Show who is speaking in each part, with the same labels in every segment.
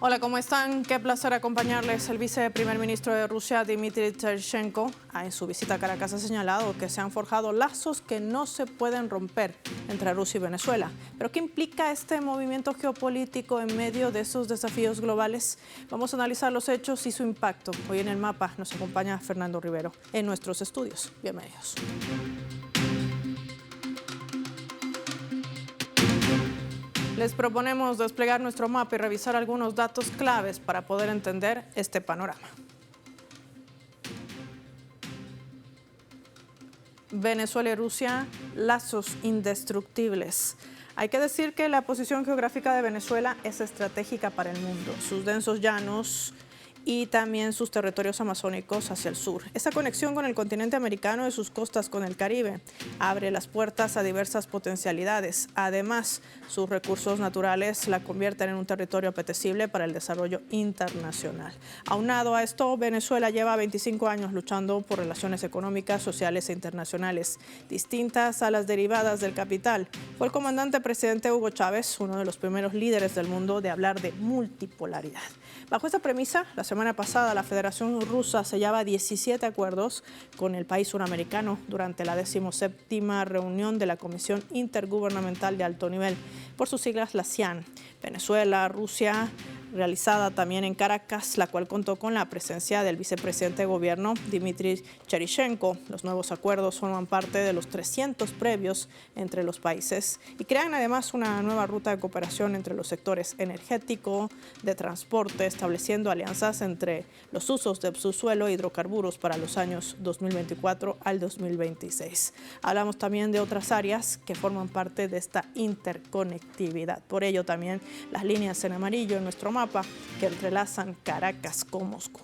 Speaker 1: Hola, ¿cómo están? Qué placer acompañarles. El viceprimer ministro de Rusia, Dmitry Cheryshenko, en su visita a Caracas ha señalado que se han forjado lazos que no se pueden romper entre Rusia y Venezuela. ¿Pero qué implica este movimiento geopolítico en medio de esos desafíos globales? Vamos a analizar los hechos y su impacto. Hoy en El Mapa nos acompaña Fernando Rivero en nuestros estudios. Bienvenidos. Les proponemos desplegar nuestro mapa y revisar algunos datos claves para poder entender este panorama. Venezuela y Rusia, lazos indestructibles. Hay que decir que la posición geográfica de Venezuela es estratégica para el mundo. Sus densos llanos y también sus territorios amazónicos hacia el sur. Esa conexión con el continente americano y sus costas con el Caribe abre las puertas a diversas potencialidades. Además, sus recursos naturales la convierten en un territorio apetecible para el desarrollo internacional. Aunado a esto, Venezuela lleva 25 años luchando por relaciones económicas, sociales e internacionales, distintas a las derivadas del capital. Fue el comandante presidente Hugo Chávez, uno de los primeros líderes del mundo de hablar de multipolaridad. Bajo esta premisa, la semana pasada la Federación Rusa sellaba 17 acuerdos con el país suramericano durante la 17ª reunión de la Comisión Intergubernamental de Alto Nivel, por sus siglas la CIAN. Venezuela, Rusia, realizada también en Caracas, la cual contó con la presencia del vicepresidente de gobierno, Dmitry Cheryshenko. Los nuevos acuerdos forman parte de los 300 previos entre los países y crean además una nueva ruta de cooperación entre los sectores energético, de transporte, estableciendo alianzas entre los usos de subsuelo e hidrocarburos para los años 2024 al 2026. Hablamos también de otras áreas que forman parte de esta interconectividad. Por ello también las líneas en amarillo en nuestro mapa que entrelazan Caracas con Moscú.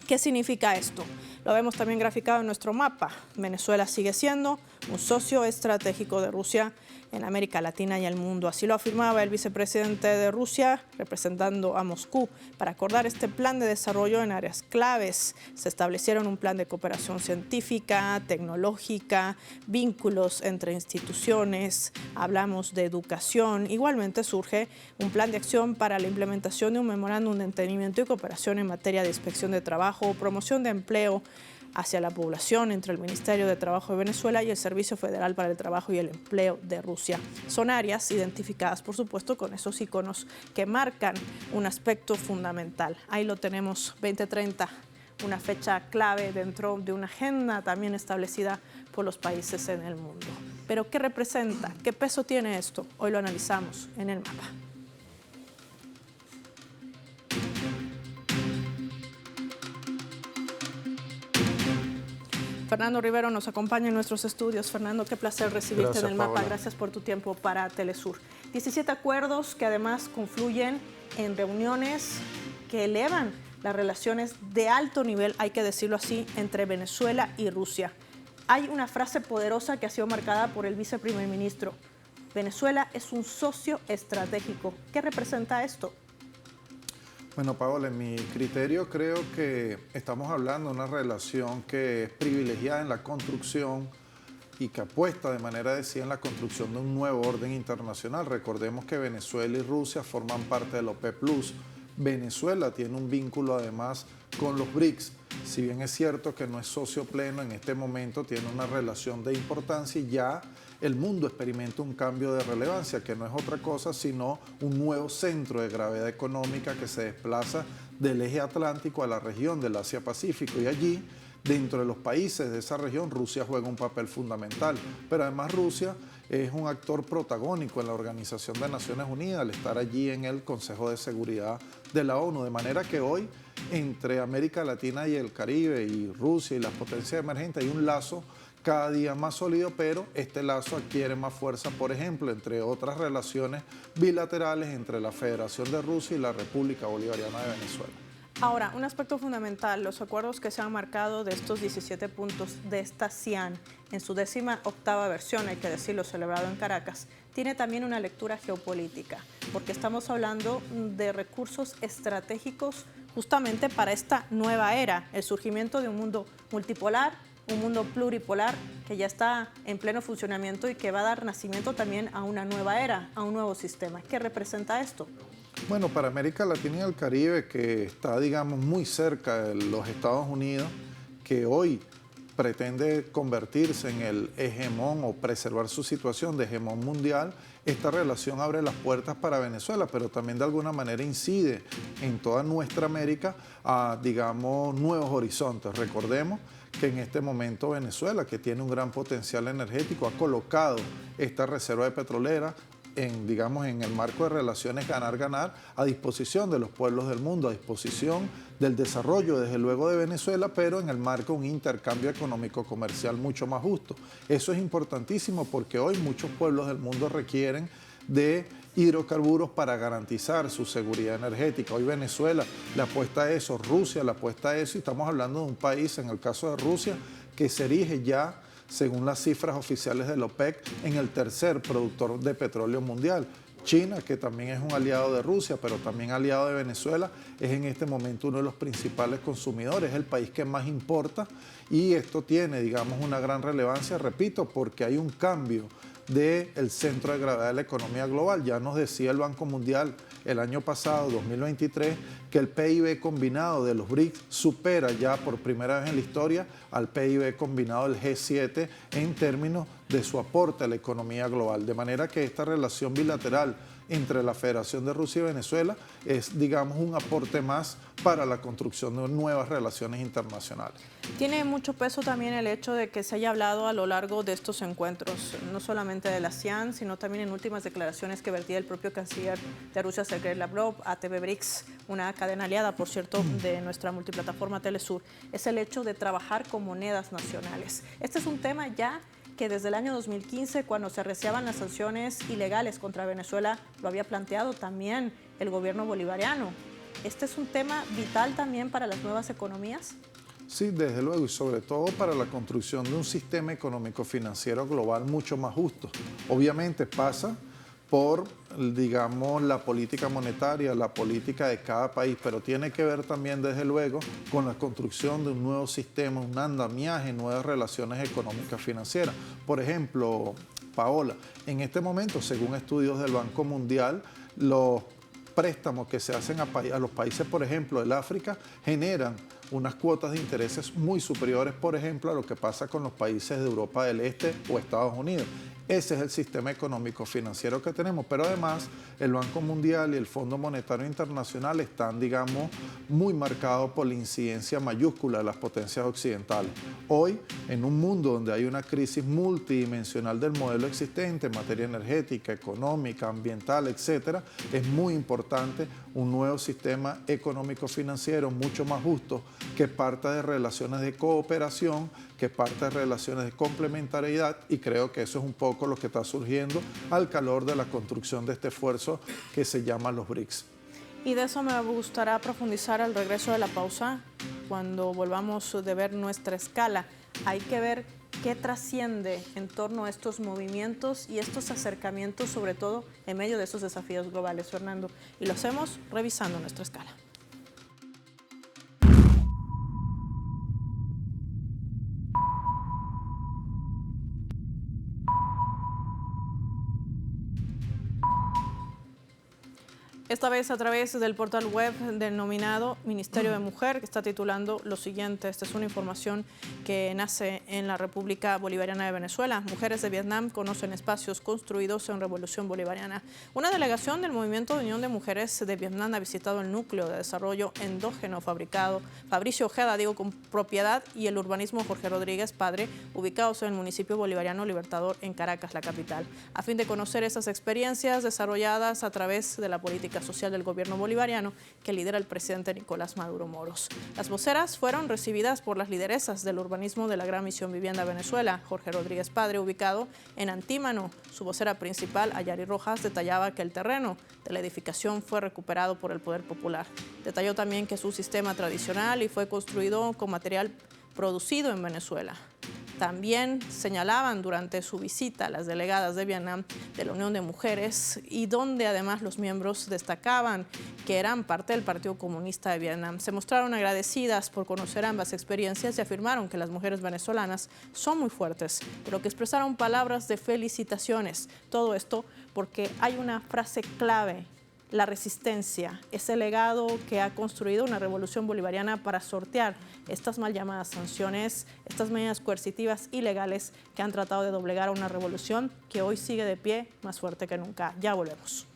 Speaker 1: ¿Qué significa esto? Lo vemos también graficado en nuestro mapa. Venezuela sigue siendo un socio estratégico de Rusia en América Latina y el mundo. Así lo afirmaba el vicepresidente de Rusia, representando a Moscú, para acordar este plan de desarrollo en áreas claves. Se establecieron un plan de cooperación científica, tecnológica, vínculos entre instituciones, hablamos de educación. Igualmente surge un plan de acción para la implementación de un memorándum de entendimiento y cooperación en materia de inspección de trabajo, promoción de empleo hacia la población entre el Ministerio de Trabajo de Venezuela y el Servicio Federal para el Trabajo y el Empleo de Rusia. Son áreas identificadas, por supuesto, con esos iconos que marcan un aspecto fundamental. Ahí lo tenemos, 2030, una fecha clave dentro de una agenda también establecida por los países en el mundo. Pero ¿qué representa? ¿Qué peso tiene esto? Hoy lo analizamos en El Mapa. Fernando Rivero nos acompaña en nuestros estudios. Fernando, qué placer recibirte. Gracias, en El Mapa. Paola. Gracias por tu tiempo para Telesur. 17 acuerdos que además confluyen en reuniones que elevan las relaciones de alto nivel, hay que decirlo así, entre Venezuela y Rusia. Hay una frase poderosa que ha sido marcada por el viceprimer ministro. Venezuela es un socio estratégico. ¿Qué representa esto?
Speaker 2: Bueno, Paola, en mi criterio creo que estamos hablando de una relación que es privilegiada en la construcción y que apuesta de manera decidida en la construcción de un nuevo orden internacional. Recordemos que Venezuela y Rusia forman parte del OPEP+. Venezuela tiene un vínculo además con los BRICS. Si bien es cierto que no es socio pleno, en este momento tiene una relación de importancia y ya el mundo experimenta un cambio de relevancia, que no es otra cosa sino un nuevo centro de gravedad económica que se desplaza del eje atlántico a la región del Asia-Pacífico. Y allí, dentro de los países de esa región, Rusia juega un papel fundamental. Pero además Rusia es un actor protagónico en la Organización de Naciones Unidas al estar allí en el Consejo de Seguridad de la ONU. De manera que hoy, entre América Latina y el Caribe y Rusia y las potencias emergentes, hay un lazo cada día más sólido, pero este lazo adquiere más fuerza, por ejemplo, entre otras relaciones bilaterales entre la Federación de Rusia y la República Bolivariana de Venezuela.
Speaker 1: Ahora, un aspecto fundamental, los acuerdos que se han marcado de estos 17 puntos de esta CIAN en su 18ª versión, hay que decirlo, celebrado en Caracas, tiene también una lectura geopolítica, porque estamos hablando de recursos estratégicos justamente para esta nueva era, el surgimiento de un mundo multipolar, un mundo pluripolar que ya está en pleno funcionamiento y que va a dar nacimiento también a una nueva era, a un nuevo sistema. ¿Qué representa esto?
Speaker 2: Bueno, para América Latina y el Caribe, que está, digamos, muy cerca de los Estados Unidos, que hoy pretende convertirse en el hegemón o preservar su situación de hegemón mundial, esta relación abre las puertas para Venezuela, pero también de alguna manera incide en toda nuestra América a, digamos, nuevos horizontes. Recordemos que en este momento Venezuela, que tiene un gran potencial energético, ha colocado esta reserva de petrolera digamos, en el marco de relaciones ganar-ganar a disposición de los pueblos del mundo, a disposición del desarrollo, desde luego, de Venezuela, pero en el marco de un intercambio económico-comercial mucho más justo. Eso es importantísimo porque hoy muchos pueblos del mundo requieren de hidrocarburos para garantizar su seguridad energética. Hoy Venezuela le apuesta a eso, Rusia le apuesta a eso, y estamos hablando de un país, en el caso de Rusia, que se erige ya, según las cifras oficiales de la OPEC, en el tercer productor de petróleo mundial. China, que también es un aliado de Rusia, pero también aliado de Venezuela, es en este momento uno de los principales consumidores, es el país que más importa, y esto tiene, digamos, una gran relevancia, repito, porque hay un cambio del centro de gravedad de la economía global. Ya nos decía el Banco Mundial el año pasado, 2023, que el PIB combinado de los BRICS supera ya por primera vez en la historia al PIB combinado del G7 en términos de su aporte a la economía global. De manera que esta relación bilateral entre la Federación de Rusia y Venezuela es, digamos, un aporte más para la construcción de nuevas relaciones internacionales.
Speaker 1: Tiene mucho peso también el hecho de que se haya hablado a lo largo de estos encuentros, no solamente de la ASEAN, sino también en últimas declaraciones que vertía el propio canciller de Rusia, Sergei Lavrov, a TV BRICS, una cadena aliada, por cierto, de nuestra multiplataforma Telesur. Es el hecho de trabajar con monedas nacionales. Este es un tema ya que desde el año 2015, cuando se arreciaban las sanciones ilegales contra Venezuela, lo había planteado también el gobierno bolivariano. ¿Este es un tema vital también para las nuevas economías?
Speaker 2: Sí, desde luego, y sobre todo para la construcción de un sistema económico-financiero global mucho más justo. Obviamente pasa por, digamos, la política monetaria, la política de cada país, pero tiene que ver también, desde luego, con la construcción de un nuevo sistema, un andamiaje, nuevas relaciones económicas financieras. Por ejemplo, Paola, en este momento, según estudios del Banco Mundial, los préstamos que se hacen a los países, por ejemplo, del África, generan unas cuotas de intereses muy superiores, por ejemplo, a lo que pasa con los países de Europa del Este o Estados Unidos. Ese es el sistema económico financiero que tenemos, pero además el Banco Mundial y el Fondo Monetario Internacional están, digamos, muy marcados por la incidencia mayúscula de las potencias occidentales. Hoy, en un mundo donde hay una crisis multidimensional del modelo existente en materia energética, económica, ambiental, etc., es muy importante un nuevo sistema económico financiero mucho más justo, que parta de relaciones de cooperación, que parta de relaciones de complementariedad, y creo que eso es un poco lo que está surgiendo al calor de la construcción de este esfuerzo que se llama los BRICS.
Speaker 1: Y de eso me gustará profundizar al regreso de la pausa, cuando volvamos de ver nuestra escala. Hay que ver qué trasciende en torno a estos movimientos y estos acercamientos, sobre todo en medio de estos desafíos globales, Fernando. Y lo hacemos revisando nuestra escala. Esta vez a través del portal web denominado Ministerio de Mujer, que está titulando lo siguiente. Esta es una información que nace en la República Bolivariana de Venezuela. Mujeres de Vietnam conocen espacios construidos en Revolución Bolivariana. Una delegación del Movimiento de Unión de Mujeres de Vietnam ha visitado el núcleo de desarrollo endógeno Fabricio Ojeda, con propiedad, y el urbanismo Jorge Rodríguez Padre, ubicados en el municipio bolivariano Libertador, en Caracas, la capital, a fin de conocer esas experiencias desarrolladas a través de la política social del gobierno bolivariano que lidera el presidente Nicolás Maduro Moros. Las voceras fueron recibidas por las lideresas del urbanismo de la Gran Misión Vivienda Venezuela. Jorge Rodríguez Padre, ubicado en Antímano, su vocera principal, Ayari Rojas, detallaba que el terreno de la edificación fue recuperado por el Poder Popular. Detalló también que su sistema tradicional y fue construido con material producido en Venezuela. También señalaban durante su visita a las delegadas de Vietnam de la Unión de Mujeres, y donde además los miembros destacaban que eran parte del Partido Comunista de Vietnam. Se mostraron agradecidas por conocer ambas experiencias y afirmaron que las mujeres venezolanas son muy fuertes, pero que expresaron palabras de felicitaciones. Todo esto porque hay una frase clave la resistencia, ese legado que ha construido una revolución bolivariana para sortear estas mal llamadas sanciones, estas medidas coercitivas ilegales que han tratado de doblegar a una revolución que hoy sigue de pie más fuerte que nunca. Ya volvemos.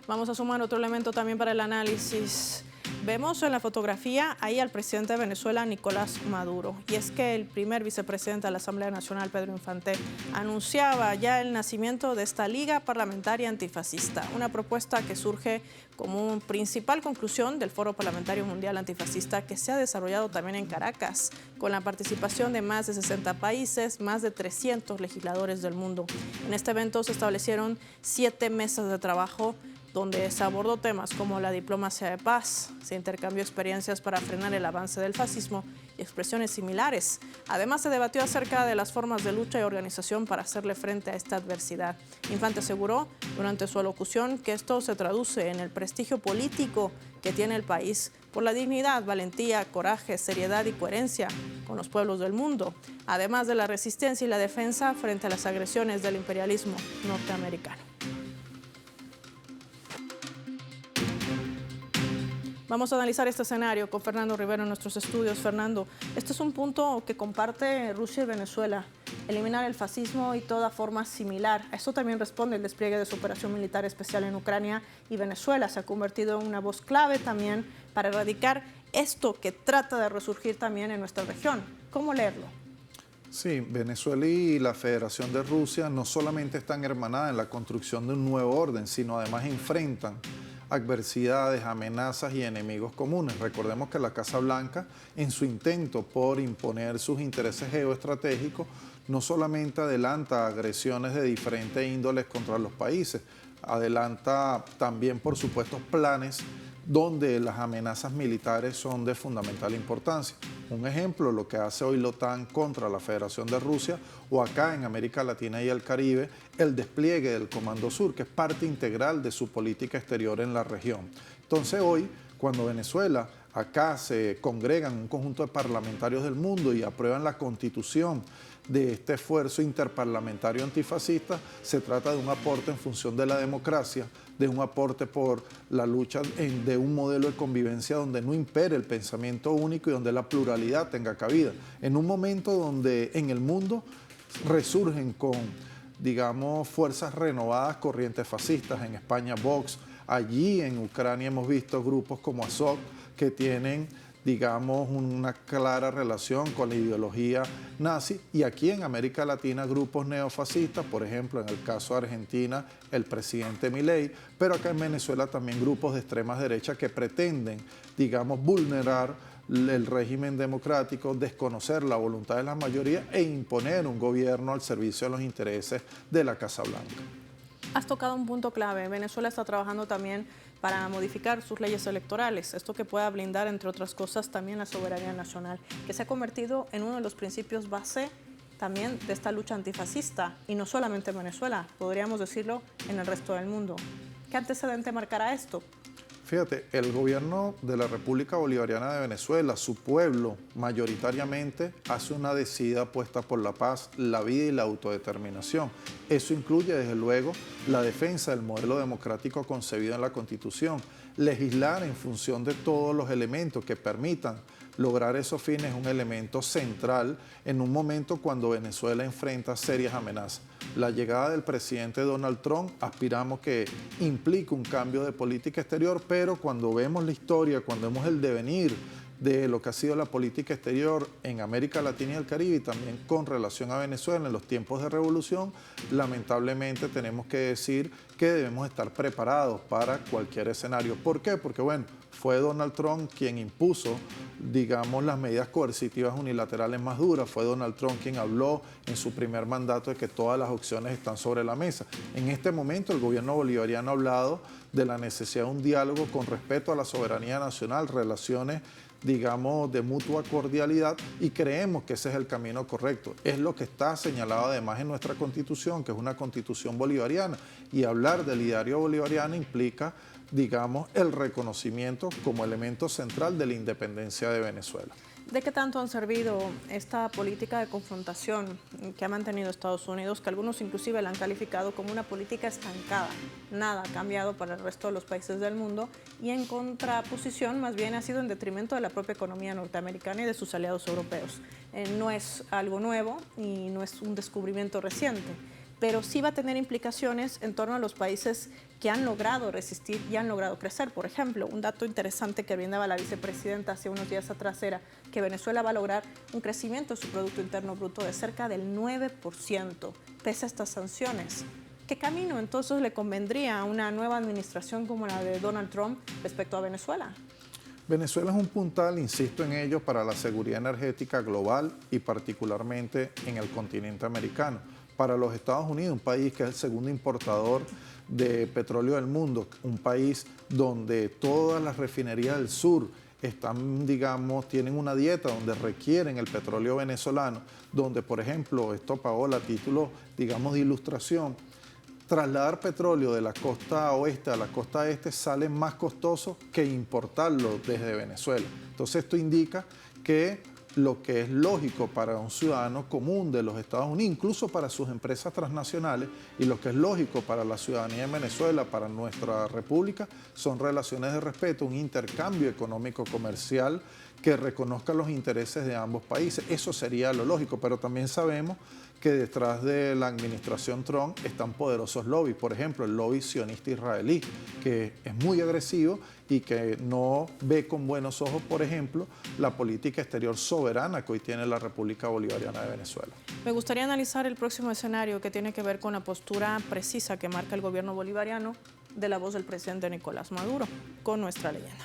Speaker 1: Vamos a sumar otro elemento también para el análisis. Vemos en la fotografía ahí al presidente de Venezuela, Nicolás Maduro. Y es que el primer vicepresidente de la Asamblea Nacional, Pedro Infante, anunciaba ya el nacimiento de esta Liga Parlamentaria Antifascista, una propuesta que surge como principal conclusión del Foro Parlamentario Mundial Antifascista que se ha desarrollado también en Caracas, con la participación de más de 60 países, más de 300 legisladores del mundo. En este evento se establecieron 7 mesas de trabajo donde se abordó temas como la diplomacia de paz, se intercambió experiencias para frenar el avance del fascismo y expresiones similares. Además, se debatió acerca de las formas de lucha y organización para hacerle frente a esta adversidad. Infante aseguró durante su alocución que esto se traduce en el prestigio político que tiene el país por la dignidad, valentía, coraje, seriedad y coherencia con los pueblos del mundo, además de la resistencia y la defensa frente a las agresiones del imperialismo norteamericano. Vamos a analizar este escenario con Fernando Rivero en nuestros estudios. Fernando, este es un punto que comparte Rusia y Venezuela, eliminar el fascismo y toda forma similar. A esto también responde el despliegue de su operación militar especial en Ucrania, y Venezuela se ha convertido en una voz clave también para erradicar esto que trata de resurgir también en nuestra región. ¿Cómo leerlo?
Speaker 2: Sí, Venezuela y la Federación de Rusia no solamente están hermanadas en la construcción de un nuevo orden, sino además enfrentan adversidades, amenazas y enemigos comunes. Recordemos que la Casa Blanca, en su intento por imponer sus intereses geoestratégicos, no solamente adelanta agresiones de diferentes índoles contra los países, adelanta también, por supuesto, planes donde las amenazas militares son de fundamental importancia. Un ejemplo, lo que hace hoy la OTAN contra la Federación de Rusia, o acá en América Latina y el Caribe, el despliegue del Comando Sur, que es parte integral de su política exterior en la región. Entonces hoy, cuando Venezuela, acá se congregan un conjunto de parlamentarios del mundo y aprueban la constitución de este esfuerzo interparlamentario antifascista, se trata de un aporte en función de la democracia, de un aporte por la lucha de un modelo de convivencia donde no impere el pensamiento único y donde la pluralidad tenga cabida. En un momento donde en el mundo resurgen con, digamos, fuerzas renovadas, corrientes fascistas, en España Vox, allí en Ucrania hemos visto grupos como Azov que tienen, digamos, una clara relación con la ideología nazi, y aquí en América Latina grupos neofascistas, por ejemplo, en el caso de Argentina, el presidente Milei, pero acá en Venezuela también grupos de extremas derechas que pretenden, digamos, vulnerar el régimen democrático, desconocer la voluntad de la mayoría e imponer un gobierno al servicio de los intereses de la Casa Blanca.
Speaker 1: Has tocado un punto clave. Venezuela está trabajando también para modificar sus leyes electorales, esto que pueda blindar, entre otras cosas, también la soberanía nacional, que se ha convertido en uno de los principios base también de esta lucha antifascista, y no solamente en Venezuela, podríamos decirlo en el resto del mundo. ¿Qué antecedente marcará esto?
Speaker 2: Fíjate, el gobierno de la República Bolivariana de Venezuela, su pueblo, mayoritariamente hace una decidida apuesta por la paz, la vida y la autodeterminación. Eso incluye, desde luego, la defensa del modelo democrático concebido en la Constitución, legislar en función de todos los elementos que permitan lograr esos fines es un elemento central en un momento cuando Venezuela enfrenta serias amenazas. La llegada del presidente Donald Trump aspiramos que implique un cambio de política exterior, pero cuando vemos la historia, cuando vemos el devenir de lo que ha sido la política exterior en América Latina y el Caribe, y también con relación a Venezuela en los tiempos de revolución, lamentablemente tenemos que decir que debemos estar preparados para cualquier escenario. ¿Por qué? Porque, bueno, fue Donald Trump quien impuso, digamos, las medidas coercitivas unilaterales más duras. Fue Donald Trump quien habló en su primer mandato de que todas las opciones están sobre la mesa. En este momento el gobierno bolivariano ha hablado de la necesidad de un diálogo con respeto a la soberanía nacional, relaciones, digamos, de mutua cordialidad, y creemos que ese es el camino correcto. Es lo que está señalado además en nuestra Constitución, que es una Constitución bolivariana, y hablar del ideario bolivariano implica digamos, el reconocimiento como elemento central de la independencia de Venezuela.
Speaker 1: ¿De qué tanto han servido esta política de confrontación que ha mantenido Estados Unidos, que algunos inclusive la han calificado como una política estancada? Nada ha cambiado para el resto de los países del mundo y en contraposición más bien ha sido en detrimento de la propia economía norteamericana y de sus aliados europeos. No es algo nuevo y no es un descubrimiento reciente, pero sí va a tener implicaciones en torno a los países que han logrado resistir y han logrado crecer. Por ejemplo, un dato interesante que brindaba la vicepresidenta hace unos días atrás era que Venezuela va a lograr un crecimiento de su Producto Interno Bruto de cerca del 9%, pese a estas sanciones. ¿Qué camino entonces le convendría a una nueva administración como la de Donald Trump respecto a Venezuela?
Speaker 2: Venezuela es un puntal, insisto en ello, para la seguridad energética global y particularmente en el continente americano. Para los Estados Unidos, un país que es el segundo importador de petróleo del mundo, un país donde todas las refinerías del sur están, digamos, tienen una dieta donde requieren el petróleo venezolano, donde, por ejemplo, esto, Paola, a título, digamos, de ilustración, trasladar petróleo de la costa oeste a la costa este sale más costoso que importarlo desde Venezuela. Entonces esto indica que lo que es lógico para un ciudadano común de los Estados Unidos, incluso para sus empresas transnacionales, y lo que es lógico para la ciudadanía de Venezuela, para nuestra república, son relaciones de respeto, un intercambio económico comercial que reconozca los intereses de ambos países. Eso sería lo lógico, pero también sabemos que detrás de la administración Trump están poderosos lobbies, por ejemplo, el lobby sionista israelí, que es muy agresivo y que no ve con buenos ojos, por ejemplo, la política exterior soberana que hoy tiene la República Bolivariana de Venezuela.
Speaker 1: Me gustaría analizar el próximo escenario que tiene que ver con la postura precisa que marca el gobierno bolivariano de la voz del presidente Nicolás Maduro, con nuestra leyenda.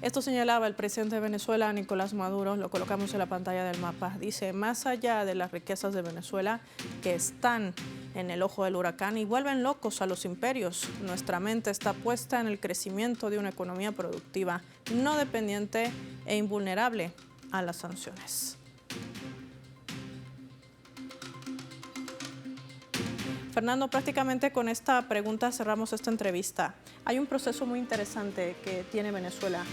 Speaker 1: Esto señalaba el presidente de Venezuela, Nicolás Maduro, lo colocamos en la pantalla del mapa. Dice, más allá de las riquezas de Venezuela que están en el ojo del huracán y vuelven locos a los imperios, nuestra mente está puesta en el crecimiento de una economía productiva, no dependiente e invulnerable a las sanciones. Fernando, prácticamente con esta pregunta cerramos esta entrevista. Hay un proceso muy interesante que tiene Venezuela,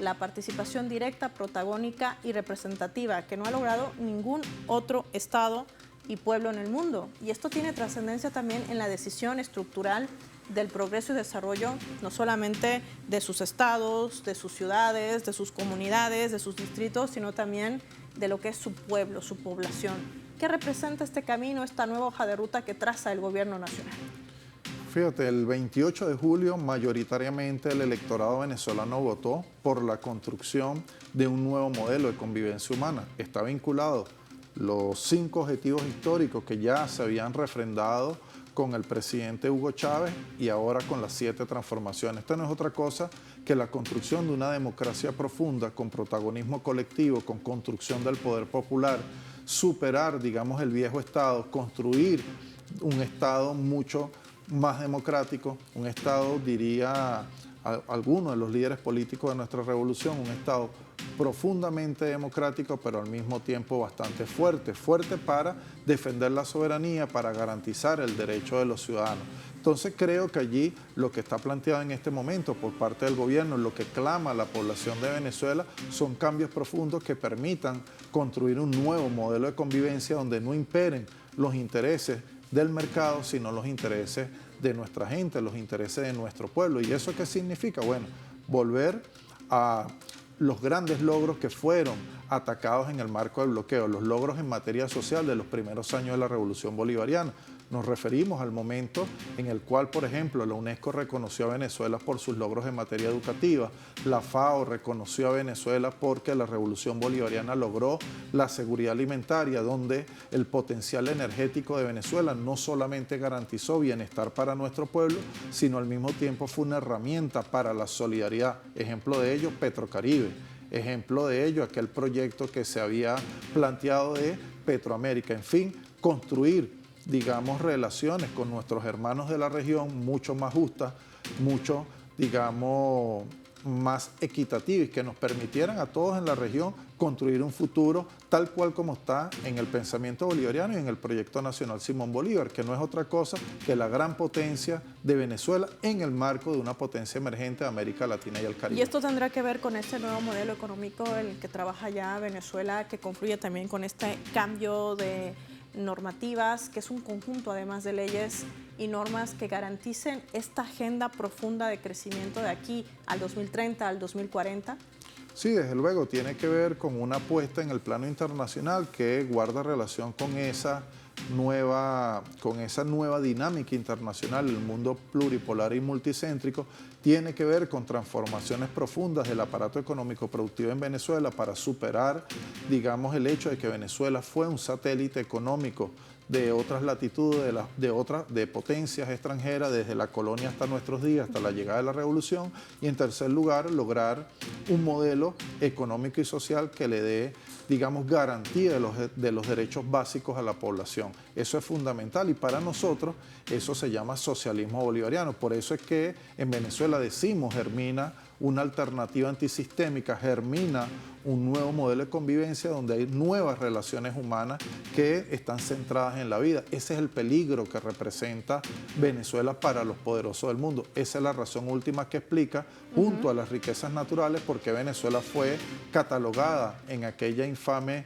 Speaker 1: la participación directa, protagónica y representativa, que no ha logrado ningún otro estado y pueblo en el mundo. Y esto tiene trascendencia también en la decisión estructural del progreso y desarrollo, no solamente de sus estados, de sus ciudades, de sus comunidades, de sus distritos, sino también de lo que es su pueblo, su población. ¿Qué representa este camino, esta nueva hoja de ruta que traza el gobierno nacional?
Speaker 2: Fíjate, el 28 de julio mayoritariamente el electorado venezolano votó por la construcción de un nuevo modelo de convivencia humana. Está vinculado los 5 objetivos históricos que ya se habían refrendado con el presidente Hugo Chávez y ahora con las 7 transformaciones. Esto no es otra cosa que la construcción de una democracia profunda con protagonismo colectivo, con construcción del poder popular, superar, digamos, el viejo Estado, construir un Estado mucho más democrático, un Estado, diría algunos de los líderes políticos de nuestra revolución, un Estado profundamente democrático, pero al mismo tiempo bastante fuerte, fuerte para defender la soberanía, para garantizar el derecho de los ciudadanos. Entonces creo que allí lo que está planteado en este momento por parte del gobierno, lo que clama la población de Venezuela, son cambios profundos que permitan construir un nuevo modelo de convivencia donde no imperen los intereses del mercado, sino los intereses de nuestra gente, los intereses de nuestro pueblo. ¿Y eso qué significa? Bueno, volver a los grandes logros que fueron atacados en el marco del bloqueo, los logros en materia social de los primeros años de la Revolución Bolivariana. Nos referimos al momento en el cual, por ejemplo, la UNESCO reconoció a Venezuela por sus logros en materia educativa, la FAO reconoció a Venezuela porque la Revolución Bolivariana logró la seguridad alimentaria, donde el potencial energético de Venezuela no solamente garantizó bienestar para nuestro pueblo, sino al mismo tiempo fue una herramienta para la solidaridad. Ejemplo de ello, Petrocaribe. Ejemplo de ello, aquel proyecto que se había planteado de Petroamérica. En fin, construir, digamos, relaciones con nuestros hermanos de la región mucho más justas, mucho, digamos, más equitativa y que nos permitieran a todos en la región construir un futuro tal cual como está en el pensamiento bolivariano y en el proyecto nacional Simón Bolívar, que no es otra cosa que la gran potencia de Venezuela en el marco de una potencia emergente de América Latina y el Caribe.
Speaker 1: Y esto tendrá que ver con este nuevo modelo económico en el que trabaja ya Venezuela, que confluye también con este cambio de normativas, que es un conjunto además de leyes y normas que garanticen esta agenda profunda de crecimiento de aquí al 2030, al 2040.
Speaker 2: Sí, desde luego, tiene que ver con una apuesta en el plano internacional que guarda relación con esa nueva dinámica internacional, el mundo pluripolar y multicéntrico, tiene que ver con transformaciones profundas del aparato económico productivo en Venezuela para superar, digamos, el hecho de que Venezuela fue un satélite económico de otras latitudes, de potencias extranjeras, desde la colonia hasta nuestros días, hasta la llegada de la revolución, y en tercer lugar, lograr un modelo económico y social que le dé, digamos, garantía de los derechos básicos a la población. Eso es fundamental y para nosotros eso se llama socialismo bolivariano. Por eso es que en Venezuela decimos germina una alternativa antisistémica, germina un nuevo modelo de convivencia donde hay nuevas relaciones humanas que están centradas en la vida. Ese es el peligro que representa Venezuela para los poderosos del mundo. Esa es la razón última que explica, junto a las riquezas naturales, por qué Venezuela fue catalogada en aquel infame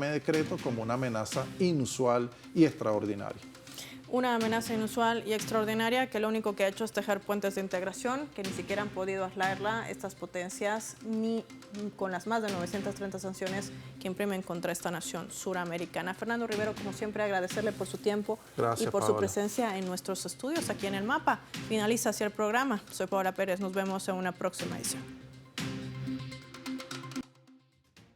Speaker 2: decreto como una amenaza inusual y extraordinaria.
Speaker 1: Una amenaza inusual y extraordinaria que lo único que ha hecho es tejer puentes de integración que ni siquiera han podido aislarla estas potencias ni con las más de 930 sanciones que imprimen contra esta nación suramericana. Fernando Rivero, como siempre, agradecerle por su tiempo.
Speaker 2: Gracias,
Speaker 1: y por
Speaker 2: Paola.
Speaker 1: su presencia en nuestros estudios aquí en El Mapa. Finaliza así el programa. Soy Paola Pérez. Nos vemos en una próxima edición.